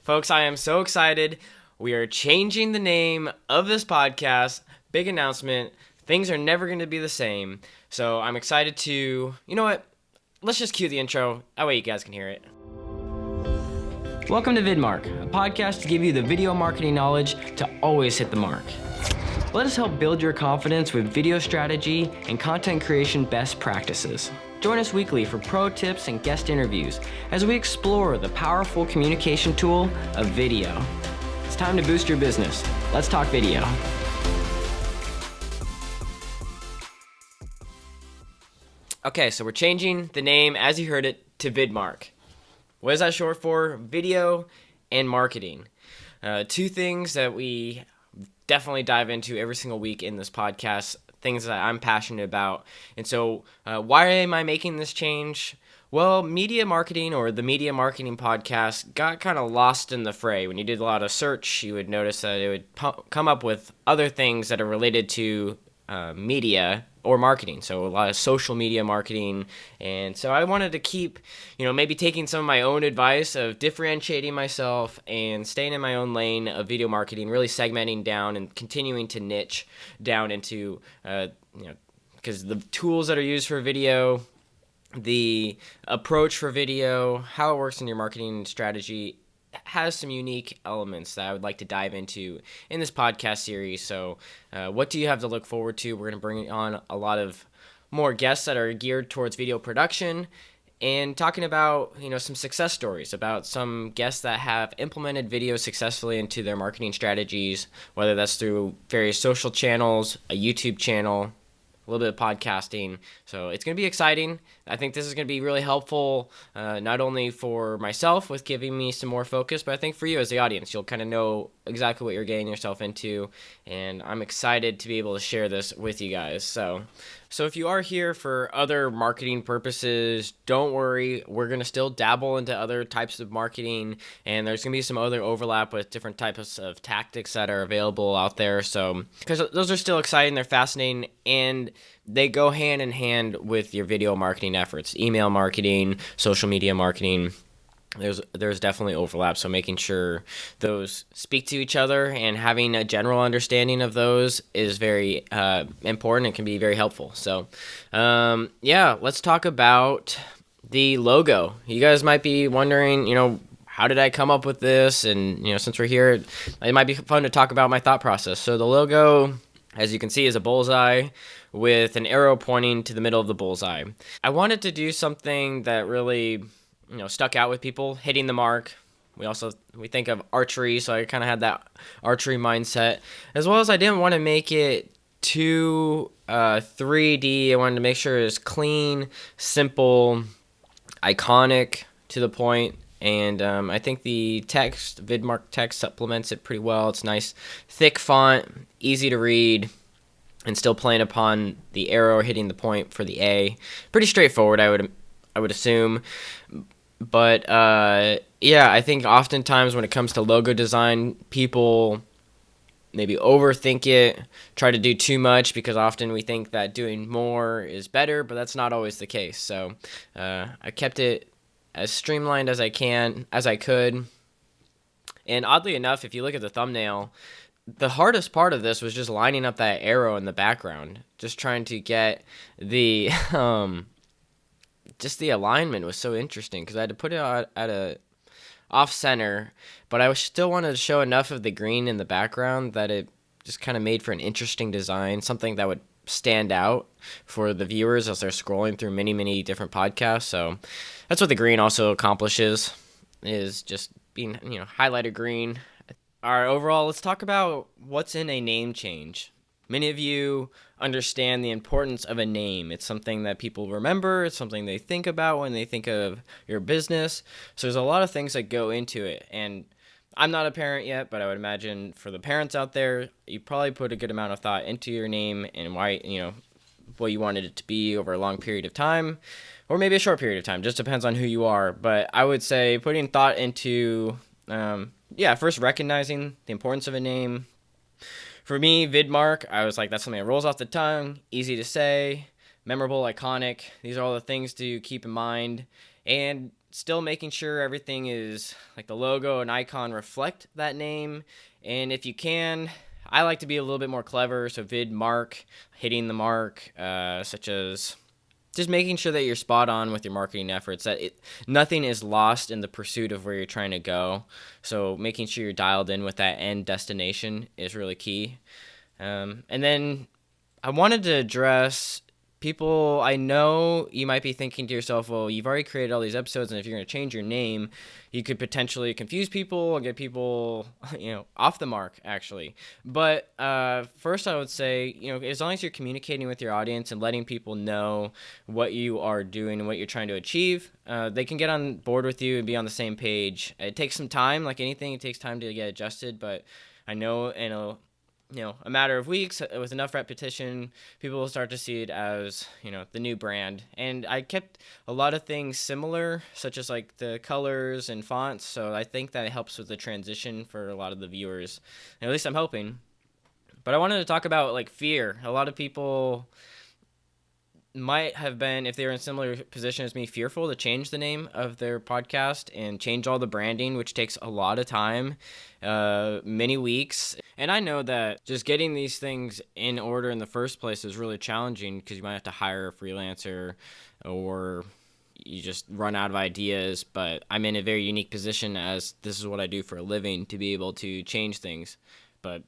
Folks, I am so excited. We are changing the name of this podcast. Big announcement. Things are never going to be the same. So I'm excited to, you know what? Let's just cue the intro. That way you guys can hear it. Welcome to VidMark, a podcast to give you the video marketing knowledge to always hit the mark. Let us help build your confidence with video strategy and content creation best practices. Join us weekly for pro tips and guest interviews as we explore the powerful communication tool of video. It's time to boost your business. Let's talk video. Okay, so we're changing the name, as you heard it, to VidMark. What is that short for? Video and marketing. Two things that we definitely dive into every single week in this podcast, things that I'm passionate about. And so why am I making this change? Well, media marketing, or the media marketing podcast, got kind of lost in the fray. When you did a lot of search, you would notice that it would come up with other things that are related to media or marketing. So a lot of social media marketing. And so I wanted to keep, maybe taking some of my own advice of differentiating myself and staying in my own lane of video marketing, really segmenting down and continuing to niche down into, because the tools that are used for video, the approach for video, how it works in your marketing strategy has some unique elements that I would like to dive into in this podcast series. So what do you have to look forward to? We're going to bring on a lot of more guests that are geared towards video production and talking about, some success stories about some guests that have implemented video successfully into their marketing strategies, whether that's through various social channels, a YouTube channel, a little bit of podcasting. So it's going to be exciting. I think this is going to be really helpful, not only for myself with giving me some more focus, but I think for you as the audience, you'll kind of know exactly what you're getting yourself into. And I'm excited to be able to share this with you guys. So if you are here for other marketing purposes, don't worry. We're going to still dabble into other types of marketing, and there's going to be some other overlap with different types of tactics that are available out there. So, because those are still exciting, they're fascinating, and they go hand in hand with your video marketing efforts, email marketing, social media marketing. There's definitely overlap, so making sure those speak to each other and having a general understanding of those is very important and can be very helpful. So, let's talk about the logo. You guys might be wondering, how did I come up with this? And, since we're here, it might be fun to talk about my thought process. So the logo, as you can see, is a bullseye with an arrow pointing to the middle of the bullseye. I wanted to do something that really stuck out with people, hitting the mark. We think of archery, so I kind of had that archery mindset, as well as I didn't want to make it too 3D. I wanted to make sure it was clean, simple, iconic, to the point. And I think the VidMark text supplements it pretty well. It's nice, thick font, easy to read, and still playing upon the arrow hitting the point for the A. Pretty straightforward, I would assume. But, I think oftentimes when it comes to logo design, people maybe overthink it, try to do too much, because often we think that doing more is better, but that's not always the case. So I kept it as streamlined as I could. And oddly enough, if you look at the thumbnail, the hardest part of this was just lining up that arrow in the background, just trying to get the... just the alignment was so interesting because I had to put it at a off center, but I still wanted to show enough of the green in the background that it just kind of made for an interesting design, something that would stand out for the viewers as they're scrolling through many, many different podcasts. So that's what the green also accomplishes, is just being, highlighted green. All right, overall, let's talk about what's in a name change. Many of you understand the importance of a name. It's something that people remember. It's something they think about when they think of your business. So there's a lot of things that go into it. And I'm not a parent yet, but I would imagine for the parents out there, you probably put a good amount of thought into your name and why, what you wanted it to be over a long period of time, or maybe a short period of time. Just depends on who you are. But I would say putting thought into, first recognizing the importance of a name. For me, VidMark, I was like, that's something that rolls off the tongue, easy to say, memorable, iconic. These are all the things to keep in mind. And still making sure everything is like the logo and icon reflect that name. And if you can, I like to be a little bit more clever. So VidMark, hitting the mark, such as just making sure that you're spot on with your marketing efforts, that nothing is lost in the pursuit of where you're trying to go. So making sure you're dialed in with that end destination is really key. And then I wanted to address people. I know you might be thinking to yourself, well, you've already created all these episodes, and if you're going to change your name, you could potentially confuse people and get people, off the mark, actually. But first, I would say, as long as you're communicating with your audience and letting people know what you are doing and what you're trying to achieve, they can get on board with you and be on the same page. It takes some time, like anything. It takes time to get adjusted, but I know in a matter of weeks, with enough repetition, people will start to see it as, the new brand. And I kept a lot of things similar, such as like the colors and fonts. So I think that helps with the transition for a lot of the viewers. And at least I'm hoping. But I wanted to talk about like fear. A lot of people might have been, if they were in a similar position as me, fearful to change the name of their podcast and change all the branding, which takes a lot of time, many weeks. And I know that just getting these things in order in the first place is really challenging, because you might have to hire a freelancer or you just run out of ideas. But I'm in a very unique position, as this is what I do for a living, to be able to change things. But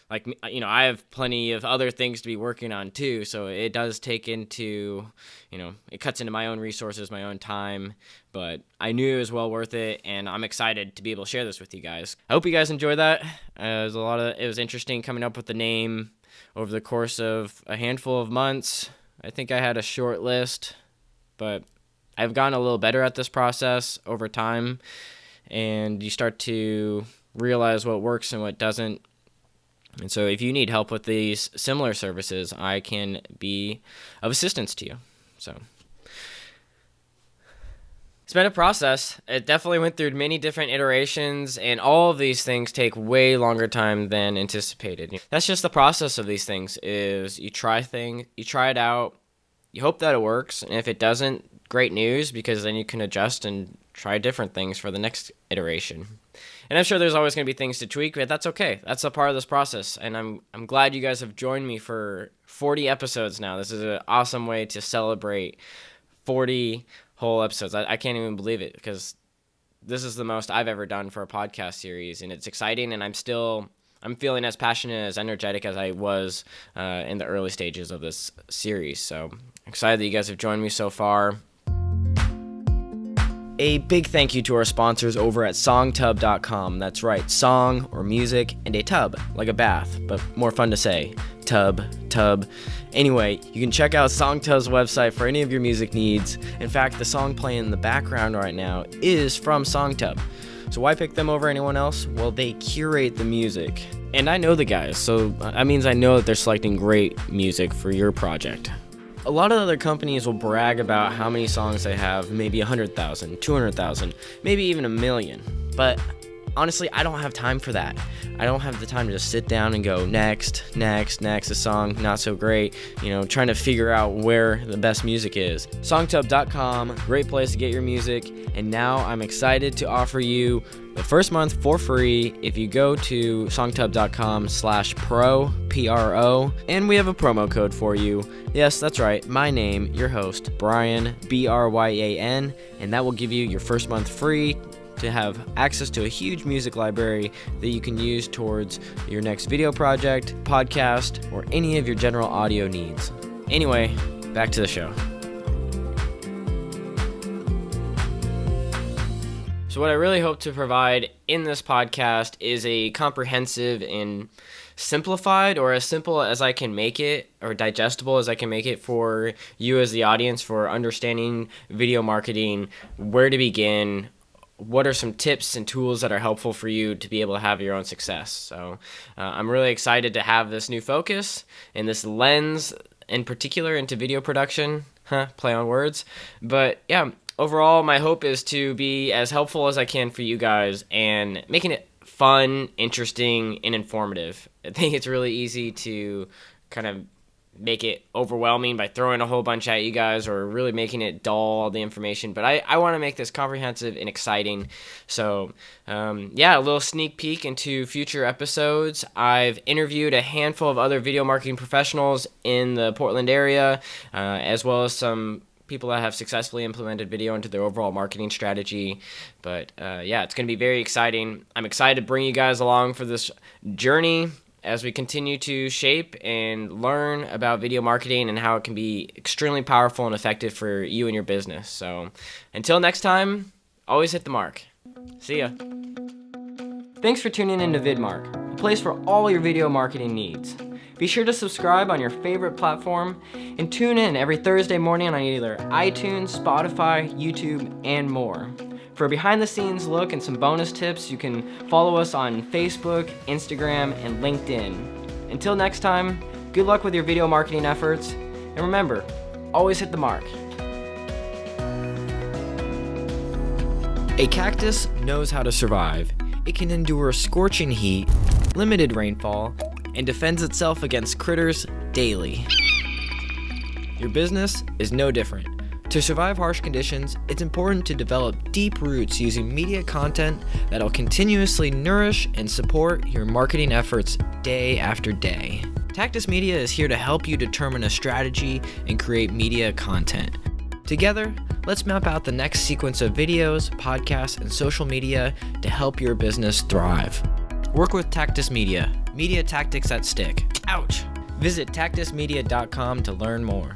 I have plenty of other things to be working on too, so it does take into, it cuts into my own resources, my own time, but I knew it was well worth it, and I'm excited to be able to share this with you guys. I hope you guys enjoy that. It was interesting coming up with the name over the course of a handful of months. I think I had a short list, but I've gotten a little better at this process over time, and you start to realize what works and what doesn't. And so if you need help with these similar services, I can be of assistance to you. So it's been a process. It definitely went through many different iterations, and all of these things take way longer time than anticipated. That's just the process of these things, is you try it out, you hope that it works, and if it doesn't, great news, because then you can adjust and try different things for the next iteration. And I'm sure there's always going to be things to tweak, but that's okay. That's a part of this process, and I'm glad you guys have joined me for 40 episodes now. This is an awesome way to celebrate 40 whole episodes. I can't even believe it, because this is the most I've ever done for a podcast series, and it's exciting, and I'm feeling as passionate, as energetic as I was in the early stages of this series. So excited that you guys have joined me so far. A big thank you to our sponsors over at songtub.com. That's right, song or music and a tub, like a bath, but more fun to say. Tub. Anyway, you can check out Songtub's website for any of your music needs. In fact, the song playing in the background right now is from Songtub. So why pick them over anyone else? Well, they curate the music. And I know the guys, so that means I know that they're selecting great music for your project. A lot of other companies will brag about how many songs they have, maybe 100,000, 200,000, maybe even 1 million. But honestly, I don't have time for that. I don't have the time to just sit down and go next, a song not so great, trying to figure out where the best music is. Songtub.com, great place to get your music. And now I'm excited to offer you the first month for free if you go to songtub.com/pro, P-R-O, and we have a promo code for you. Yes, that's right, my name, your host, Brian, B-R-Y-A-N, and that will give you your first month free to have access to a huge music library that you can use towards your next video project, podcast, or any of your general audio needs. Anyway, back to the show. So what I really hope to provide in this podcast is a comprehensive and simplified, or as simple as I can make it, or digestible as I can make it for you as the audience, for understanding video marketing, where to begin, what are some tips and tools that are helpful for you to be able to have your own success. So I'm really excited to have this new focus and this lens in particular into video production. Play on words. But yeah, overall, my hope is to be as helpful as I can for you guys and making it fun, interesting, and informative. I think it's really easy to kind of make it overwhelming by throwing a whole bunch at you guys or really making it dull, all the information. But I want to make this comprehensive and exciting. So, a little sneak peek into future episodes. I've interviewed a handful of other video marketing professionals in the Portland area, as well as some people that have successfully implemented video into their overall marketing strategy. But it's going to be very exciting. I'm excited to bring you guys along for this journey as we continue to shape and learn about video marketing and how it can be extremely powerful and effective for you and your business. So until next time, always hit the mark. See ya. Thanks for tuning in to VidMark, a place for all your video marketing needs. Be sure to subscribe on your favorite platform and tune in every Thursday morning on either iTunes, Spotify, YouTube, and more. For a behind-the-scenes look and some bonus tips, you can follow us on Facebook, Instagram, and LinkedIn. Until next time, good luck with your video marketing efforts, and remember, always hit the mark. A cactus knows how to survive. It can endure scorching heat, limited rainfall, and defends itself against critters daily. Your business is no different. To survive harsh conditions, it's important to develop deep roots using media content that'll continuously nourish and support your marketing efforts day after day. Tactus Media is here to help you determine a strategy and create media content. Together, let's map out the next sequence of videos, podcasts, and social media to help your business thrive. Work with Tactus Media, media tactics that stick. Ouch! Visit tactusmedia.com to learn more.